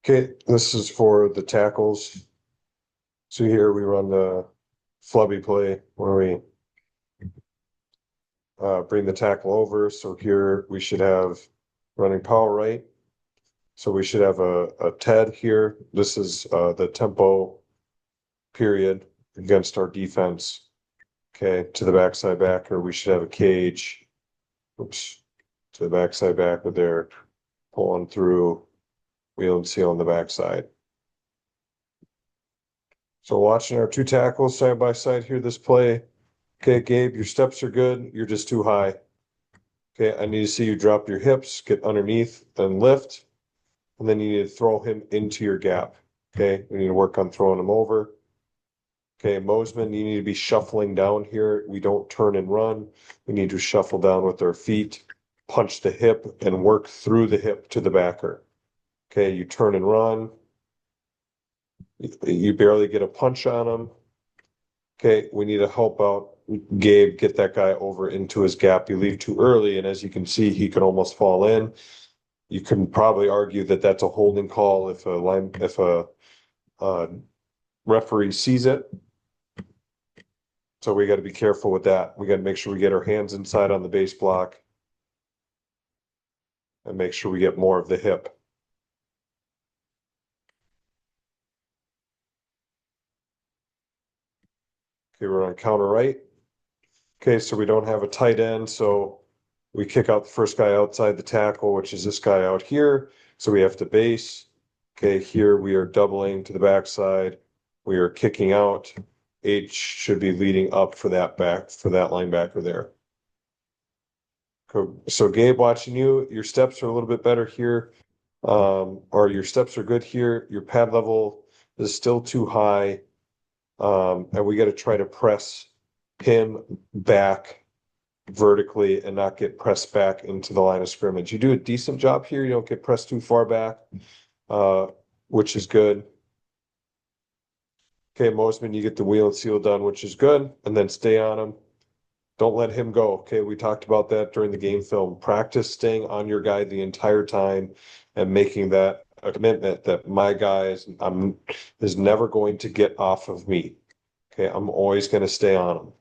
Okay, this is for the tackles. So here we run the flubby play where we bring the tackle over. So here we should have running power right. So we should have a TED here. This is the tempo period against our defense. Okay, to the backside backer, we should have a cage. Oops, to the backside backer there, pulling through, wheel and seal on the backside. So watching our two tackles side by side here, this play. Okay, Gabe, your steps are good. You're just too high. Okay, I need to see you drop your hips, get underneath and lift, and then you need to throw him into your gap. Okay, we need to work on throwing him over. Okay, Mosman, you need to be shuffling down here. We don't turn and run. We need to shuffle down with our feet, punch the hip, and work through the hip to the backer. Okay, you turn and run. You barely get a punch on him. Okay, we need to help out Gabe get that guy over into his gap. You leave too early, and as you can see, he could almost fall in. You can probably argue that that's a holding call if a uh, referee sees it. So we got to be careful with that. We got to make sure we get our hands inside on the base block and make sure we get more of the hip. Okay, we're on counter right. Okay, so we don't have a tight end, so we kick out the first guy outside the tackle, which is this guy out here. So we have to base. Okay, here we are doubling to the backside. We are kicking out. H should be leading up for that linebacker there. So Gabe, watching you, your steps are a little bit better here. Or your steps are good here. Your pad level is still too high. And we got to try to press him back vertically and not get pressed back into the line of scrimmage. You do a decent job here. You don't get pressed too far back, uh, which is good. Okay, Mosman, you get the wheel and seal done, which is good. And then stay on him. Don't let him go. Okay, we talked about that during the game film. Practice staying on your guy the entire time and making that a commitment that my guy is never going to get off of me. Okay, I'm always going to stay on him.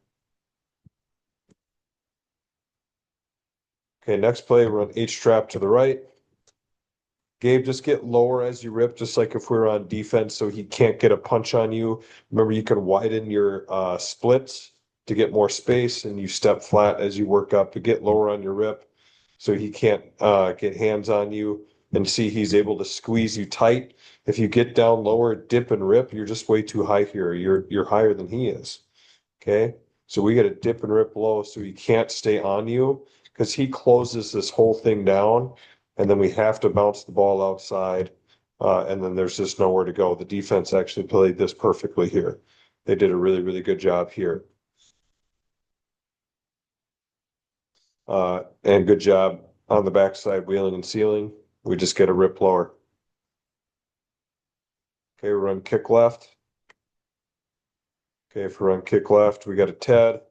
Okay, next play, run H trap to the right. Gabe, just get lower as you rip, just like if we were on defense, so he can't get a punch on you. Remember, you can widen your splits to get more space, and you step flat as you work up to get lower on your rip, so he can't get hands on you. And see, he's able to squeeze you tight. If you get down lower, dip and rip, you're just way too high here. You're higher than he is. Okay, so we got to dip and rip low so he can't stay on you because he closes this whole thing down, and then we have to bounce the ball outside, and then there's just nowhere to go. The defense actually played this perfectly here. They did a really, really good job here. And good job on the backside wheeling and sealing. We just get a rip lower. Okay, we run kick left. Okay, if we run kick left, we got a Ted,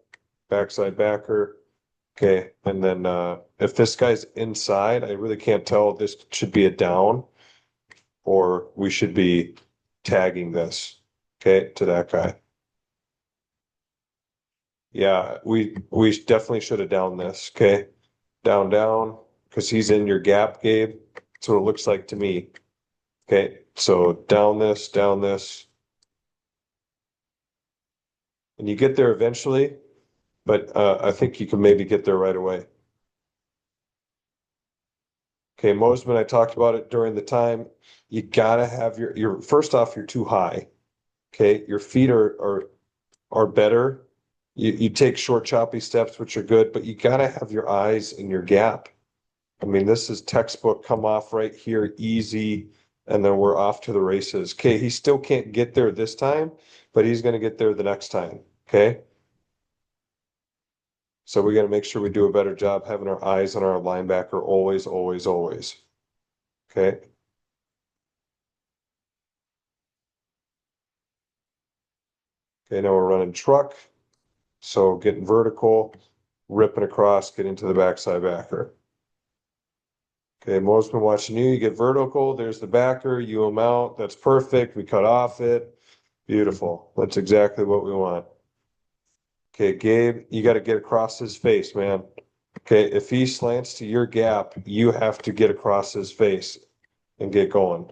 backside backer. Okay, and then if this guy's inside, I really can't tell if this should be a down or we should be tagging this, okay, to that guy. Yeah, we definitely should have down this, okay? Down, because he's in your gap, Gabe. That's what it looks like to me. Okay, so down this, and you get there eventually, but I think you can maybe get there right away. Okay, Mosman, I talked about it during the time. You gotta have your first off, you're too high. Okay, your feet are better. You take short, choppy steps, which are good, but you gotta have your eyes in your gap. I mean, this is textbook come off right here, easy, and then we're off to the races. Okay, he still can't get there this time, but he's gonna get there the next time. Okay. So we gotta make sure we do a better job having our eyes on our linebacker always, always, always. Okay. Okay, now we're running truck. So getting vertical, ripping across, getting to the backside backer. Okay, Mosman watching you. You get vertical. There's the backer. You mount. That's perfect. We cut off it. Beautiful. That's exactly what we want. Okay, Gabe, you got to get across his face, man. Okay, if he slants to your gap, you have to get across his face and get going.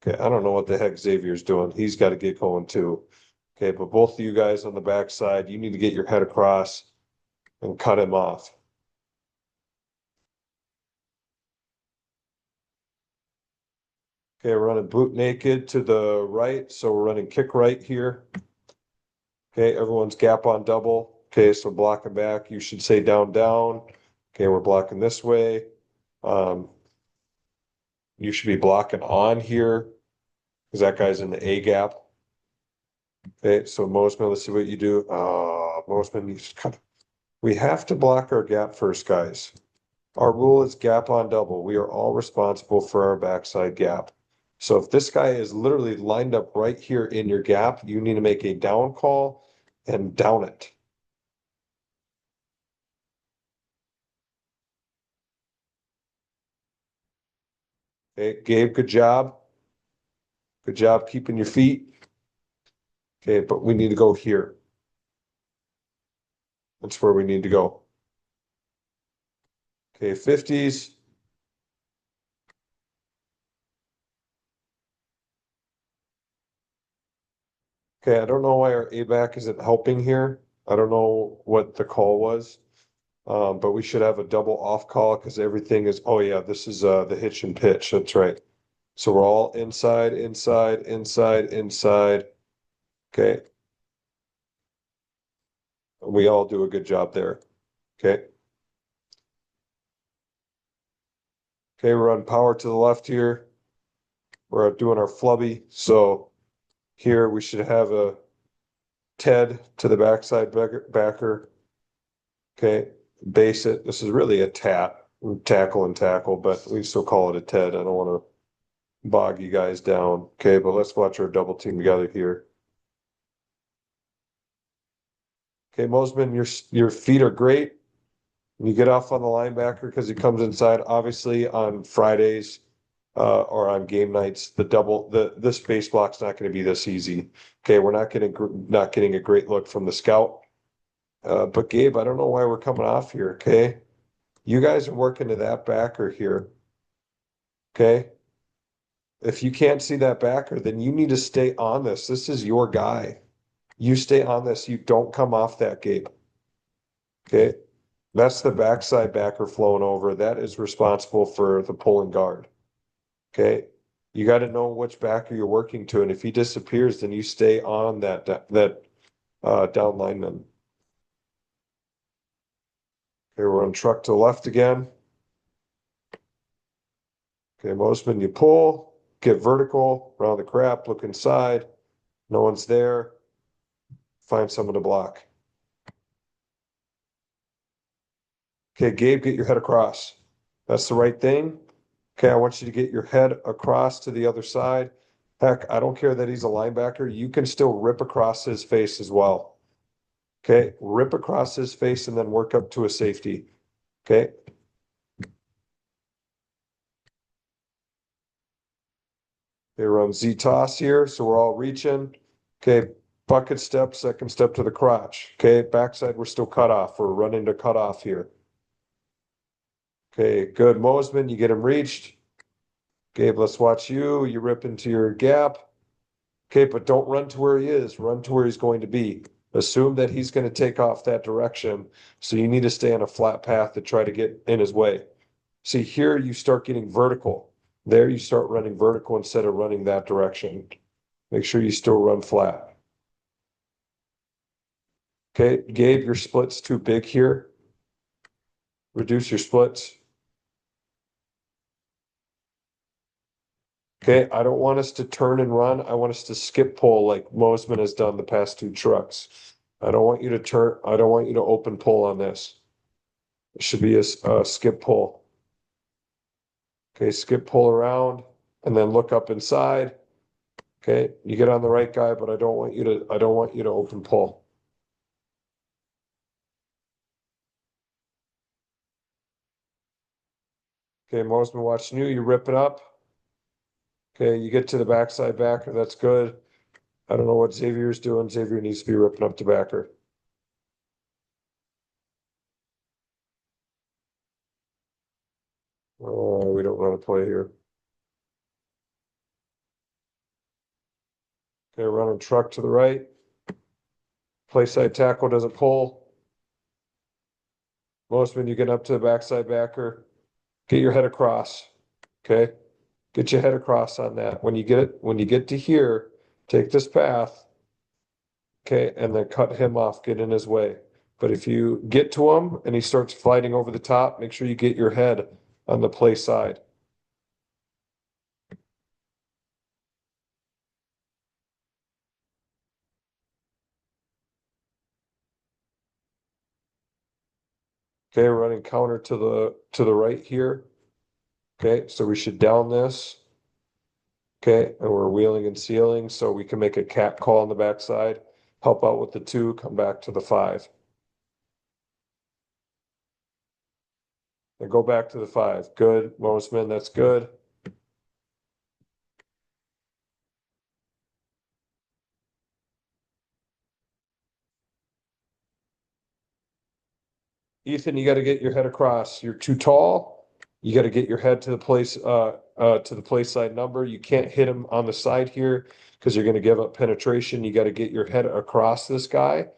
Okay, I don't know what the heck Xavier's doing. He's got to get going too. Okay, but both of you guys on the backside, you need to get your head across and cut him off. Okay, we're running boot naked to the right, so we're running kick right here. Okay, everyone's gap on double. Okay, so blocking back, you should say down, down. Okay, we're blocking this way. You should be blocking on here because that guy's in the A gap. Okay, so Mosman, let's see what you do. Mosman, we have to block our gap first, guys. Our rule is gap on double. We are all responsible for our backside gap. So if this guy is literally lined up right here in your gap, you need to make a down call and down it. Okay, Gabe, good job. Good job keeping your feet. Okay, but we need to go here. That's where we need to go. Okay, 50s. Okay, I don't know why our ABAC isn't helping here. I don't know what the call was. But we should have a double off call because everything is, oh yeah, this is the hitch and pitch. That's right. So we're all inside, inside, inside, inside. Okay. We all do a good job there. Okay. Okay, we're on power to the left here. We're doing our flubby. So here we should have a Ted to the backside backer. Okay, base it. This is really a tackle and tackle, but we still call it a Ted. I don't want to bog you guys down. Okay, but let's watch our double team together here. Okay, Mosman, your feet are great. You get off on the linebacker because he comes inside. Obviously, on Fridays or on game nights, this base block's not going to be this easy. Okay, we're not getting a great look from the scout. But Gabe, I don't know why we're coming off here. Okay, you guys are working to that backer here. Okay, if you can't see that backer, then you need to stay on this. This is your guy. You stay on this. You don't come off that, Gabe. Okay. That's the backside backer flowing over. That is responsible for the pulling guard. Okay. You got to know which backer you're working to. And if he disappears, then you stay on that down lineman. Okay, we're on truck to the left again. Okay, Mosman, you pull, get vertical, around the crap, look inside. No one's there. Find someone to block. Okay, Gabe, get your head across. That's the right thing. Okay, I want you to get your head across to the other side. Heck, I don't care that he's a linebacker. You can still rip across his face as well. Okay, rip across his face and then work up to a safety. Okay. They run Z toss here, so we're all reaching. Okay, bucket step, second step to the crotch. Okay, backside, we're still cut off. We're running to cut off here. Okay, good. Mosman, you get him reached. Gabe, let's watch you. You rip into your gap. Okay, but don't run to where he is. Run to where he's going to be. Assume that he's going to take off that direction. So you need to stay on a flat path to try to get in his way. See, here you start getting vertical. There you start running vertical instead of running that direction. Make sure you still run flat. Okay, Gabe, your split's too big here. Reduce your splits. Okay, I don't want us to turn and run. I want us to skip pull like Mosman has done the past two trucks. I don't want you to turn. I don't want you to open pull on this. It should be a skip pull. Okay, skip pull around and then look up inside. Okay, you get on the right guy, but I don't want you to open pull. Okay, Mosman watching you. You rip it up. Okay, you get to the backside backer. That's good. I don't know what Xavier's doing. Xavier needs to be ripping up the backer. Oh, we don't run a play here. Okay, running truck to the right. Play side tackle doesn't pull. Mosman, you get up to the backside backer. Get your head across. Okay. Get your head across on that. When you get to here, take this path. Okay, and then cut him off, get in his way. But if you get to him and he starts fighting over the top, make sure you get your head on the play side. Okay, we're running counter to the right here. Okay, so we should down this. Okay, and we're wheeling and sealing, so we can make a cat call on the backside, help out with the 2, come back to the 5. Then go back to the 5. Good, Mosman, that's good. Ethan, you got to get your head across. You're too tall. You got to get your head to the place side number. You can't hit him on the side here because you're going to give up penetration. You got to get your head across this guy.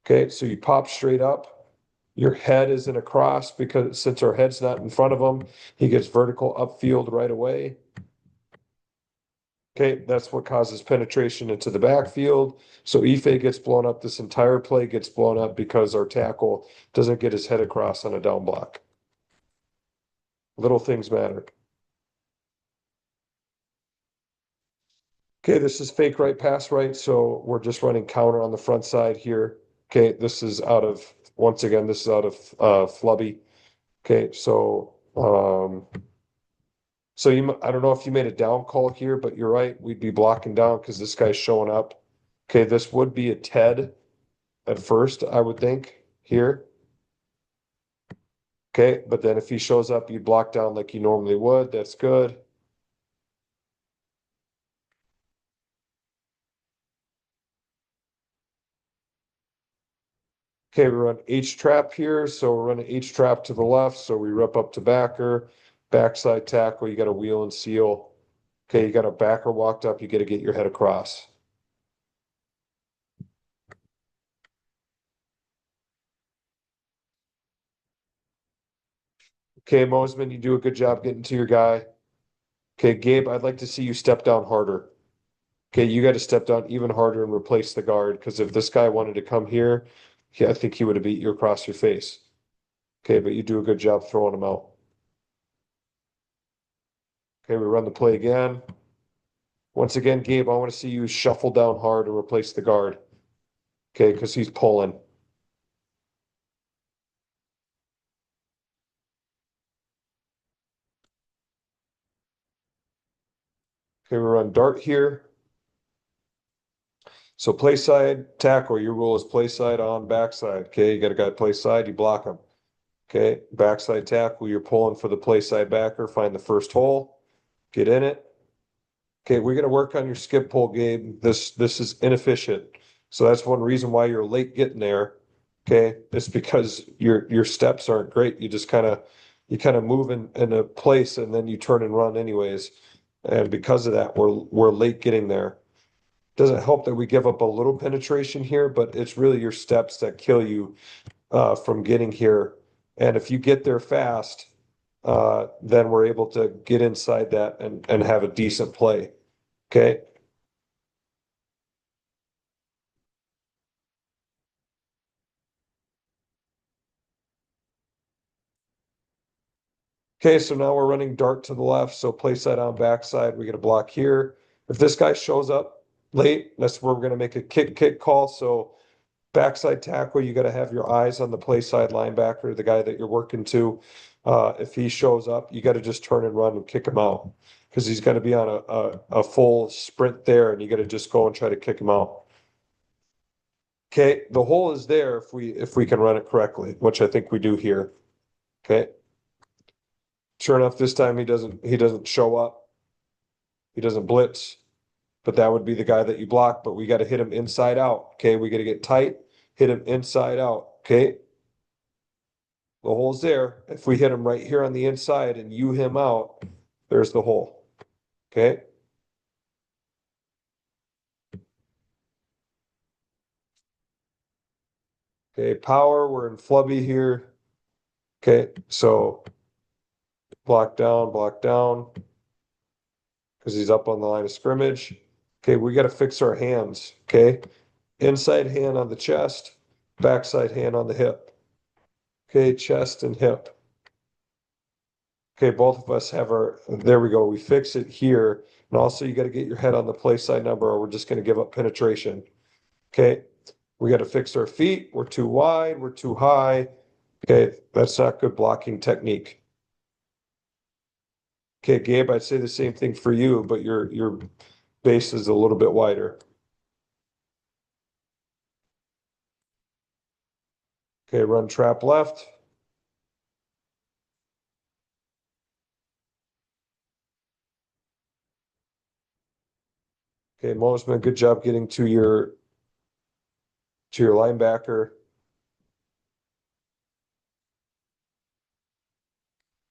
Okay, so you pop straight up. Your head isn't across because since our head's not in front of him, he gets vertical upfield right away. Okay, that's what causes penetration into the backfield. So Ife gets blown up. This entire play gets blown up because our tackle doesn't get his head across on a down block. Little things matter. Okay, this is fake right, pass right. So we're just running counter on the front side here. Okay, this is out of, once again, this is out of Flubby. Okay, so I don't know if you made a down call here, but you're right. We'd be blocking down because this guy's showing up. Okay, this would be a Ted at first, I would think here. Okay, but then if he shows up, you block down like you normally would. That's good. Okay, we run H trap here, so we're running H trap to the left, so we rip up to backer, backside tackle, you got to wheel and seal. Okay, you got a backer walked up, you got to get your head across. Okay, Mosman, you do a good job getting to your guy. Okay, Gabe, I'd like to see you step down harder. Okay, you got to step down even harder and replace the guard, because if this guy wanted to come here, yeah, I think he would have beat you across your face. Okay, but you do a good job throwing him out. Okay, we run the play again. Once again, Gabe, I want to see you shuffle down hard and replace the guard. Okay, because he's pulling. Okay, we run dart here. So play side tackle, your rule is play side on backside. Okay, you got a guy play side, you block him. Okay, backside tackle, you're pulling for the play side backer, find the first hole, get in it. Okay, we're gonna work on your skip pull, Gabe. This is inefficient. So that's one reason why you're late getting there. Okay, it's because your steps aren't great. You kind of move in a place and then you turn and run anyways. And because of that, we're late getting there. Doesn't help that we give up a little penetration here, but it's really your steps that kill you from getting here. And if you get there fast, then we're able to get inside that and have a decent play. Okay. Okay, so now we're running dart to the left. So play side on backside. We get a block here. If this guy shows up late, that's where we're going to make a kick call. So backside tackle, you got to have your eyes on the play side linebacker, the guy that you're working to. If he shows up, you got to just turn and run and kick him out because he's going to be on a full sprint there, and you got to just go and try to kick him out. Okay, the hole is there if we can run it correctly, which I think we do here. Okay. Sure enough, this time he doesn't show up. He doesn't blitz, but that would be the guy that you block, but we got to hit him inside out. Okay, we got to get tight, hit him inside out. Okay. The hole's there. If we hit him right here on the inside and you him out, there's the hole. Okay. Okay, power, we're in flubby here. Okay, so block down, because he's up on the line of scrimmage. Okay, we got to fix our hands. Okay, inside hand on the chest, backside hand on the hip. Okay, chest and hip. Okay, both of us have our, there we go. We fix it here. And also, you got to get your head on the play side number, or we're just going to give up penetration. Okay, we got to fix our feet. We're too wide, we're too high. Okay, that's not good blocking technique. Okay, Gabe, I'd say the same thing for you, but your base is a little bit wider. Okay, run trap left. Okay, Mosman, good job getting to your linebacker.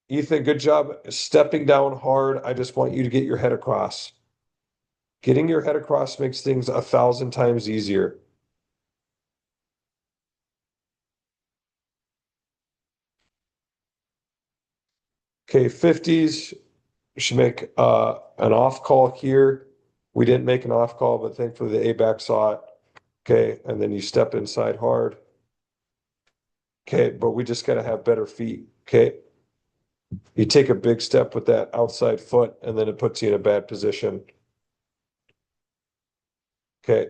Ethan, good job stepping down hard. I just want you to get your head across. Getting your head across makes things 1,000 times easier. Okay, 50s. We should make an off call here. We didn't make an off call, but thankfully the A back saw it. Okay, and then you step inside hard. Okay, but we just got to have better feet. Okay. You take a big step with that outside foot and then it puts you in a bad position. Okay.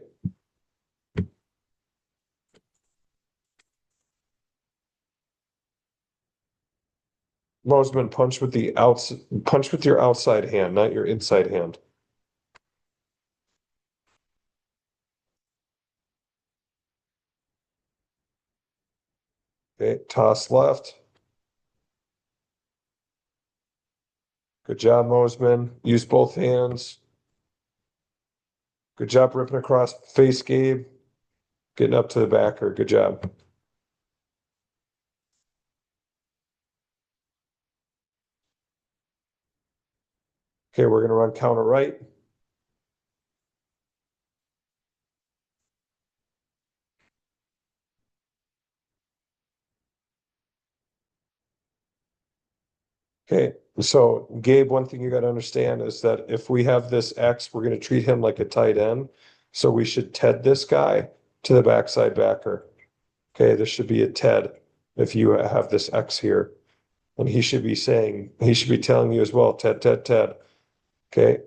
Mosman, punch with your outside hand, not your inside hand. Okay, toss left. Good job, Mosman. Use both hands. Good job ripping across face, Gabe. Getting up to the backer. Good job. Okay, we're gonna run counter right. Okay, so Gabe, one thing you got to understand is that if we have this X, we're going to treat him like a tight end. So we should TED this guy to the backside backer. Okay, this should be a TED if you have this X here. And he should be telling you as well, TED, TED, TED. Okay,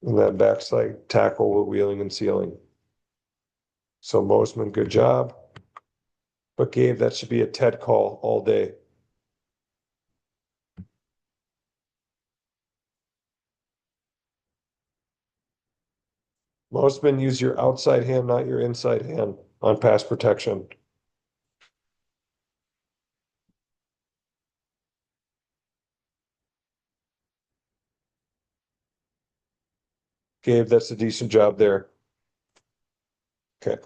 and that backside tackle we're wheeling and sealing. So Mosman, good job. But Gabe, that should be a TED call all day. Mosman, use your outside hand, not your inside hand on pass protection. Gabe, that's a decent job there. Okay.